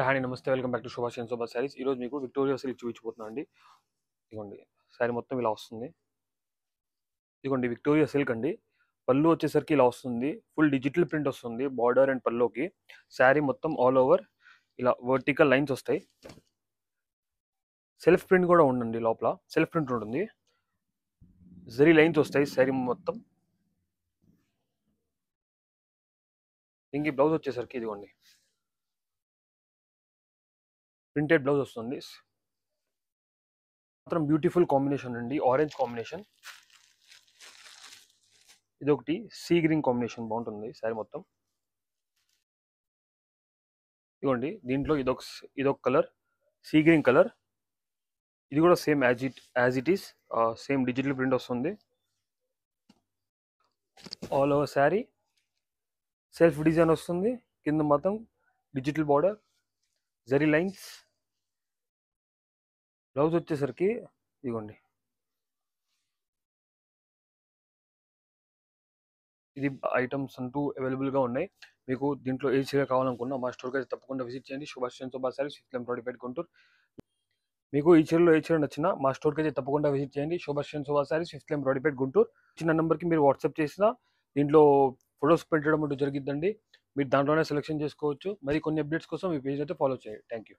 Hi నమస్తే welcome back to Subhash and Shobha saris. ఈరోజు మీకు విక్టోరియా సిల్క్ చూపించబోతున్నాను అండి. ఇదిగోండి శారీ మొత్తం ఇలా వస్తుంది. ఇదిగోండి విక్టోరియా సిల్క్ అండి. పళ్ళు వచ్చేసరికి ఇలా వస్తుంది. ఫుల్ డిజిటల్ ప్రింట్ వస్తుంది బార్డర్ అండ్ పల్లోకి. శారీ మొత్తం ఆల్ ఓవర్ ఇలా వర్టికల్ లైన్స్ వస్తాయి. సెల్ఫ్ ప్రింట్ కూడా ఉండండి, లోపల సెల్ఫ్ ప్రింట్ ఉంటుంది. జరీ లైన్స్ వస్తాయి శారీ మొత్తం. ఇంక బ్లౌజ్ వచ్చేసరికి ఇదిగోండి ప్రింటెడ్ బ్లౌజ్ వస్తుంది. మాత్రం బ్యూటిఫుల్ కాంబినేషన్ అండి, ఆరెంజ్ కాంబినేషన్. ఇదొకటి సీ గ్రీన్ కాంబినేషన్ బాగుంటుంది శారీ మొత్తం. ఇదిగోండి దీంట్లో ఇదొక కలర్ సీ గ్రీన్ కలర్. ఇది కూడా same as it is same digital print వస్తుంది. All over sari self design వస్తుంది. కింద మొత్తం digital border, zari lines. Blouse వచ్చేసరికి ఇదిగోండి ఇది ఐటమ్స్ అంటూ అవైలబుల్గా ఉన్నాయి. మీకు దీంట్లో ఏ చీర కావాలనుకున్నా మా స్టోర్కి అయితే తప్పకుండా విజిట్ చేయండి. Subhash and Shobha saris, 5th Lane road, Guntur. మీకు ఈ చీరలో ఏ చీర నచ్చినా మా స్టోర్కి అయితే తప్పకుండా విజిట్ చేయండి. Subhash and Shobha saris, 5th Lane road, Guntur. చిన్న నెంబర్కి మీరు వాట్సాప్ చేసినా దీంట్లో ఫొటోస్ పెట్టడం అంటూ జరిగిద్దండి. మీరు దాంట్లోనే సెలెక్షన్ చేసుకోవచ్చు. మరి కొన్ని అప్డేట్స్ కోసం మీ పేజ్ అయితే ఫాలో చేయండి. Thank you.